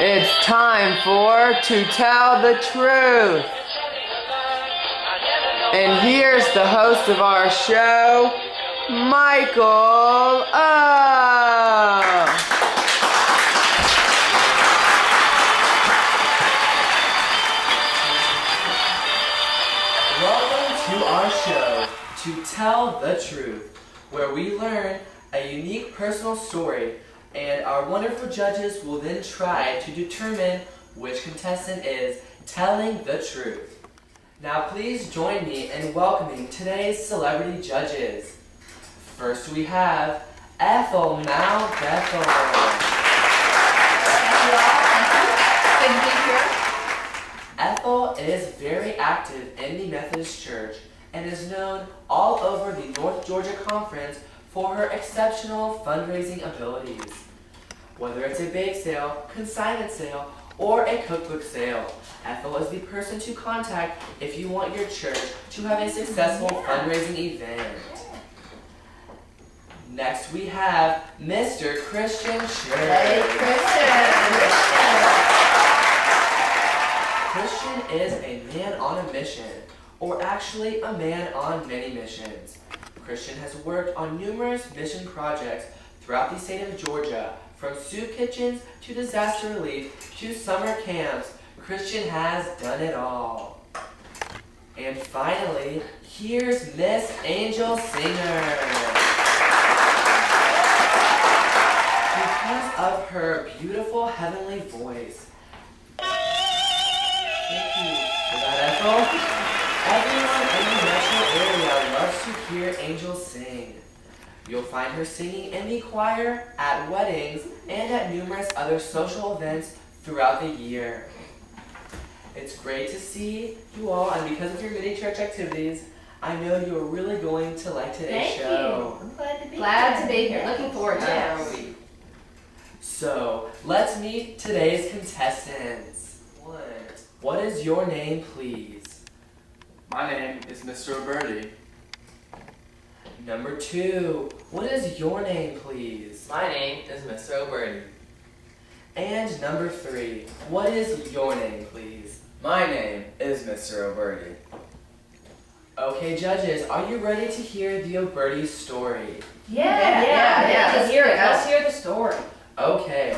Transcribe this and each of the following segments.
It's time for To Tell the Truth. And here's the host of our show, Michael O. Welcome to our show, To Tell the Truth, where we learn a unique personal story, and our wonderful judges will then try to determine which contestant is telling the truth. Now please join me in welcoming today's celebrity judges. First we have Ethel Mount Bethel. Good to be here. Ethel is very active in the Methodist Church and is known all over the North Georgia Conference for her exceptional fundraising abilities. Whether it's a bake sale, consignment sale, or a cookbook sale, Ethel is the person to contact if you want your church to have a successful fundraising event. Next we have Mr. Christian Scherr. Hey, Christian is a man on a mission, or actually a man on many missions. Christian has worked on numerous mission projects throughout the state of Georgia, from soup kitchens to disaster relief to summer camps. Christian has done it all. And finally, here's Miss Angel Singer. Because of her beautiful heavenly voice. Thank you for that, Ethel. Everyone in the metro area loves to hear Angel sing. You'll find her singing in the choir, at weddings, and at numerous other social events throughout the year. It's great to see you all, and because of your many church activities, I know you are really going to like today's show. I'm glad to be here. Looking forward to it. So, let's meet today's contestants. What is your name, please? My name is Mr. Roberti. Number 2, what is your name, please? My name is Mr. O'Berty. And number 3, what is your name, please? My name is Mr. O'Berty. Okay, judges, are you ready to hear the O'Berty story? Yeah. Let's hear it. Let's hear the story. Okay,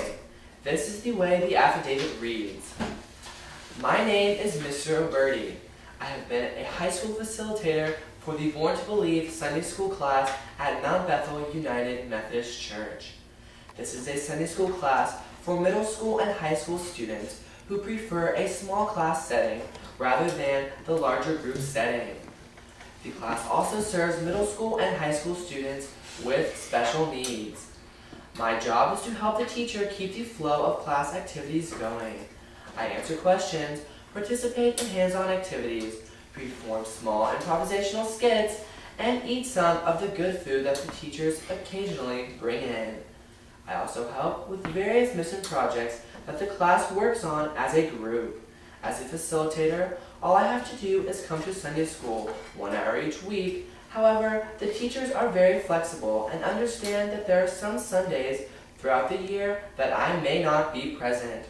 this is the way the affidavit reads. My name is Mr. O'Berty. I have been a high school facilitator for the Born to Believe Sunday School class at Mount Bethel United Methodist Church. This is a Sunday School class for middle school and high school students who prefer a small class setting rather than the larger group setting. The class also serves middle school and high school students with special needs. My job is to help the teacher keep the flow of class activities going. I answer questions, participate in hands-on activities, perform small improvisational skits, and eat some of the good food that the teachers occasionally bring in. I also help with various mission projects that the class works on as a group. As a facilitator, all I have to do is come to Sunday school 1 hour each week. However, the teachers are very flexible and understand that there are some Sundays throughout the year that I may not be present.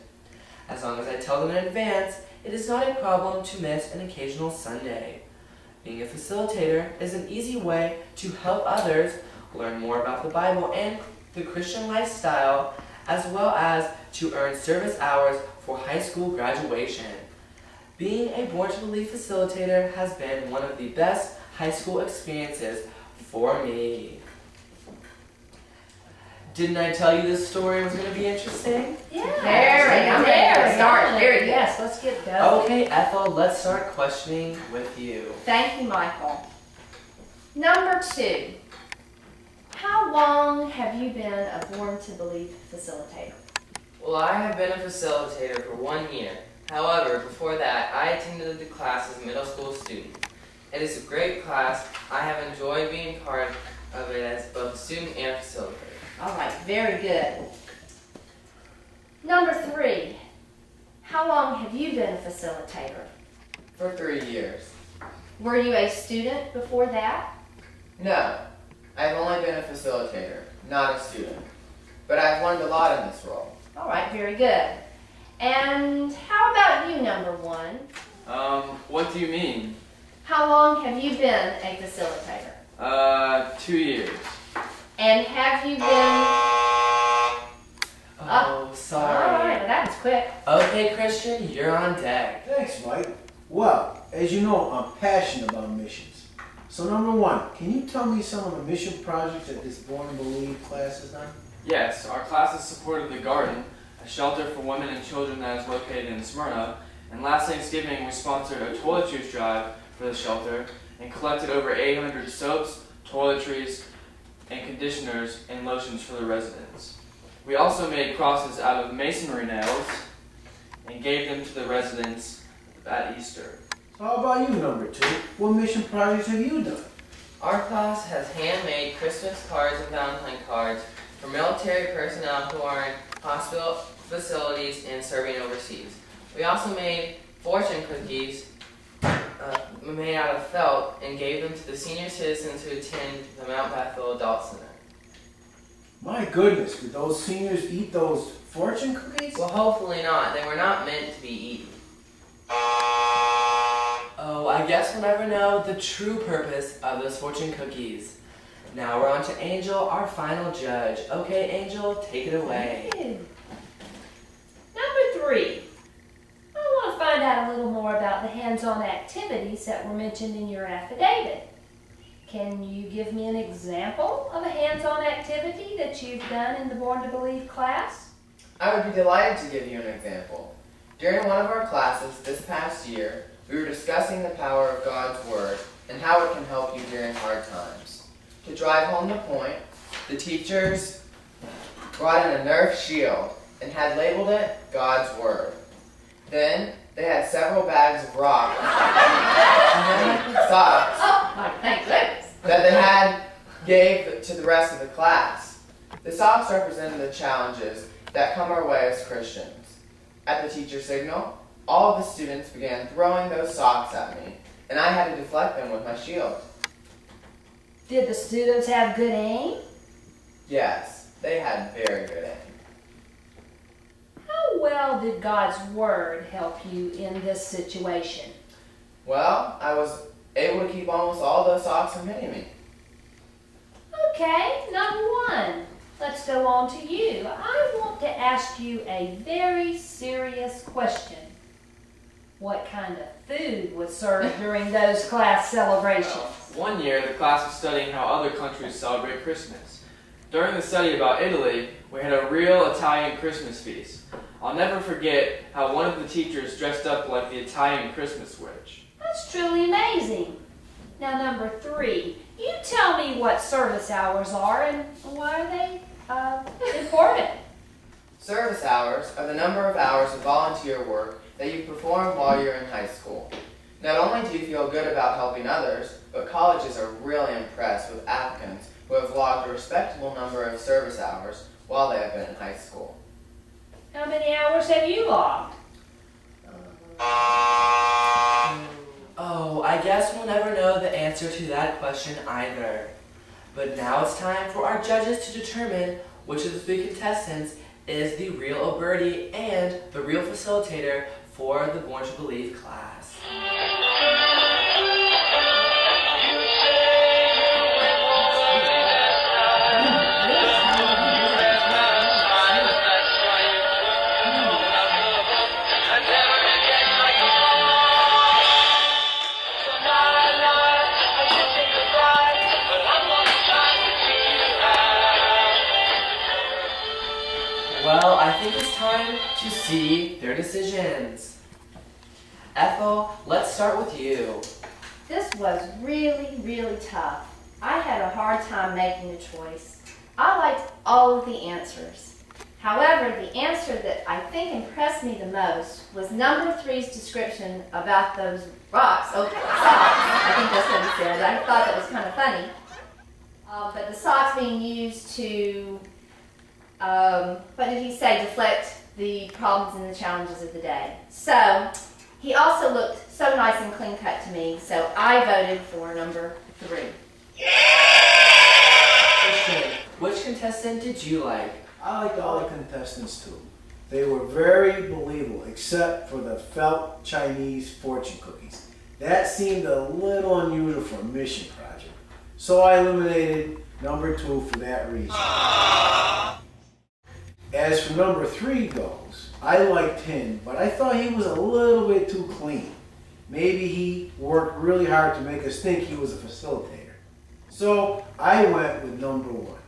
As long as I tell them in advance, it is not a problem to miss an occasional Sunday. Being a facilitator is an easy way to help others learn more about the Bible and the Christian lifestyle, as well as to earn service hours for high school graduation. Being a Born to Believe facilitator has been one of the best high school experiences for me. Didn't I tell you this story was going to be interesting? Yeah. I'm ready to start. Yes, let's get going. Okay, Ethel, let's start questioning with you. Thank you, Michael. Number 2. How long have you been a Born to Believe facilitator? Well, I have been a facilitator for 1 year. However, before that, I attended the class as a middle school student. It is a great class. I have enjoyed being part of it as both a student and a facilitator. All right, very good. Number 3. How long have you been a facilitator? For 3 years. Were you a student before that? No, I've only been a facilitator, not a student. But I've learned a lot in this role. All right, very good. And how about you, number one? What do you mean? How long have you been a facilitator? 2 years. And have you been... Oh, sorry. All right, well, that was quick. Okay, Christian, you're on deck. Thanks, Mike. Well, as you know, I'm passionate about missions. So number one, can you tell me some of the mission projects that this Born to Believe class has done? Yes, our class has supported The Garden, a shelter for women and children that is located in Smyrna, and last Thanksgiving we sponsored a toiletries drive for the shelter and collected over 800 soaps, toiletries, and conditioners and lotions for the residents. We also made crosses out of masonry nails and gave them to the residents at Easter. So how about you, number two? What mission projects have you done? Our class has handmade Christmas cards and Valentine cards for military personnel who are in hospital facilities and serving overseas. We also made fortune cookies made out of felt and gave them to the senior citizens who attend the Mount Bethel Adult Center. My goodness, did those seniors eat those fortune cookies? Well, hopefully not. They were not meant to be eaten. Oh, I guess we'll never know the true purpose of those fortune cookies. Now we're on to Angel, our final judge. Okay, Angel, take it away. Number three. I want to find out a little more about the hands-on activities that were mentioned in your affidavit. Can you give me an example of a hands-on activity that you've done in the Born to Believe class? I would be delighted to give you an example. During one of our classes this past year, we were discussing the power of God's Word and how it can help you during hard times. To drive home the point, the teachers brought in a Nerf shield and had labeled it God's Word. Then they had several bags of rocks and socks Oh, thank goodness. that they gave to the rest of the class. The socks represented the challenges that come our way as Christians. At the teacher signal, all of the students began throwing those socks at me, and I had to deflect them with my shield. Did the students have good aim? Yes, they had very good aim. How well did God's Word help you in this situation? Well, I was able to keep almost all those socks from hitting me. Okay, number one. Let's go on to you. I want to ask you a very serious question. What kind of food was served during those class celebrations? One year, the class was studying how other countries celebrate Christmas. During the study about Italy, we had a real Italian Christmas feast. I'll never forget how one of the teachers dressed up like the Italian Christmas witch. That's truly amazing. Now, number three, you tell me what service hours are and why are they important? Service hours are the number of hours of volunteer work that you perform while you're in high school. Not only do you feel good about helping others, but colleges are really impressed with applicants who have logged a respectable number of service hours while they have been in high school. How many hours have you logged? Oh, I guess we'll never know the answer to that question either. But now it's time for our judges to determine which of the three contestants is the real Oberti and the real facilitator for the Born to Believe class. Well, I think it's time to see their decisions. Ethel, let's start with you. This was really, really tough. I had a hard time making a choice. I liked all of the answers. However, the answer that I think impressed me the most was number three's description about those rocks. Okay, socks. I think that's what he said. I thought that was kind of funny. But the socks being used to, what did he say, deflect the problems and the challenges of the day. So, he also looked so nice and clean cut to me, so I voted for number three. Christian, which contestant did you like? I liked all the contestants too. They were very believable, except for the felt Chinese fortune cookies. That seemed a little unusual for a mission project, so I eliminated number 2 for that reason. As for number 3 goes, I liked him, but I thought he was a little bit too clean. Maybe he worked really hard to make us think he was a facilitator. So I went with number 1.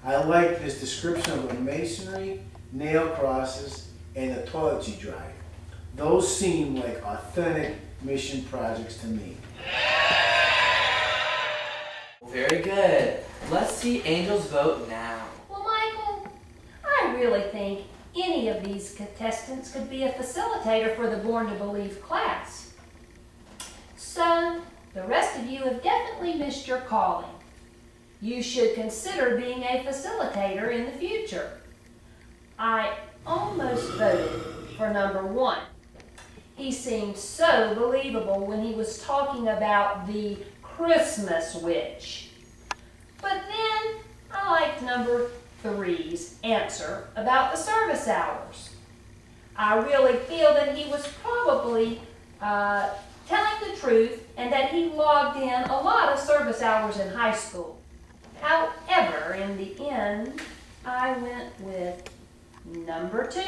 I liked his description of the masonry, nail crosses, and the toiletry drive. Those seemed like authentic mission projects to me. Very good. Let's see Angel's vote now. Well, Michael, I really think any of these contestants could be a facilitator for the Born to Believe class. So, the rest of you have definitely missed your calling. You should consider being a facilitator in the future. I almost voted for number 1. He seemed so believable when he was talking about the Christmas witch. But then I liked number 3's answer about the service hours. I really feel that he was probably telling the truth and that he logged in a lot of service hours in high school. However, in the end, I went with number 2.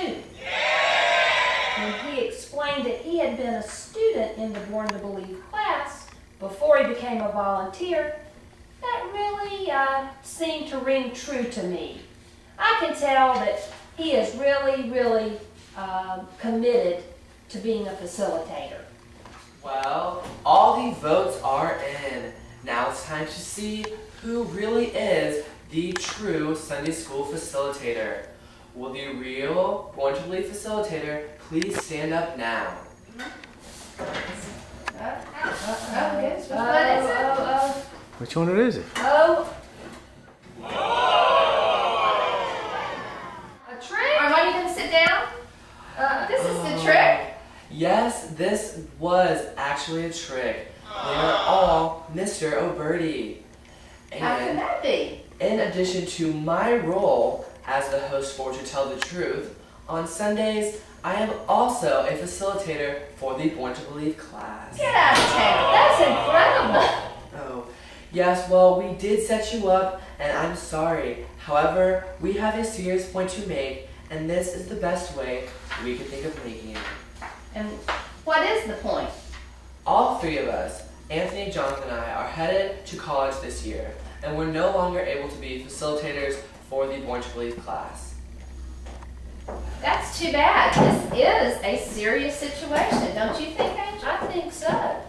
When he explained that he had been a student in the Born to Believe class before he became a volunteer, that really seemed to ring true to me. I can tell that he is really committed to being a facilitator. Well, all the votes are in. Now it's time to see who really is the true Sunday school facilitator. Will the real Born to Believe facilitator please stand up now? Which one is it? Oh. A trick? Are you going to sit down? This is the trick? Yes, this was actually a trick. They are all Mr. O'Bertie. How can that be? In addition to my role as the host for To Tell the Truth, on Sundays, I am also a facilitator for the Born to Believe class. Get out of town. That's incredible. Oh, yes, well, we did set you up, and I'm sorry. However, we have a serious point to make, and this is the best way we can think of making it. And what is the point? All 3 of us, Anthony, Jonathan, and I, are headed to college this year, and we're no longer able to be facilitators for the Born to Believe class. That's too bad. This is a serious situation, don't you think, Angel? I think so.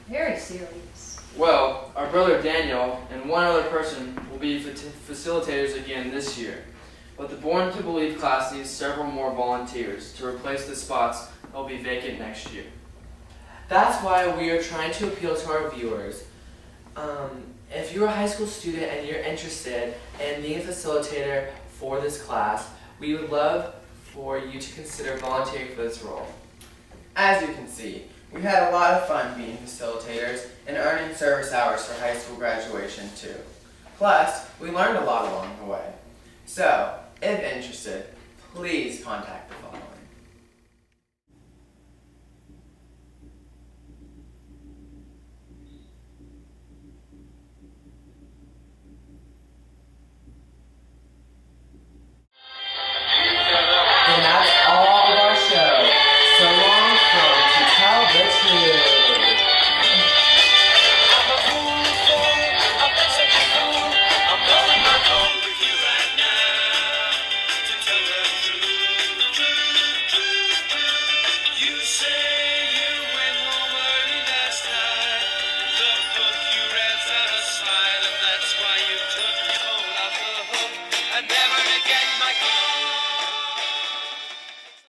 Very serious. Well, our brother Daniel and one other person will be facilitators again this year. But the Born to Believe class needs several more volunteers to replace the spots that will be vacant next year. That's why we are trying to appeal to our viewers. If you're a high school student and you're interested in being a facilitator for this class, we would love for you to consider volunteering for this role. As you can see, we had a lot of fun being facilitators and earning service hours for high school graduation too. Plus, we learned a lot along the way. So, if interested, please contact the following. And that's all of our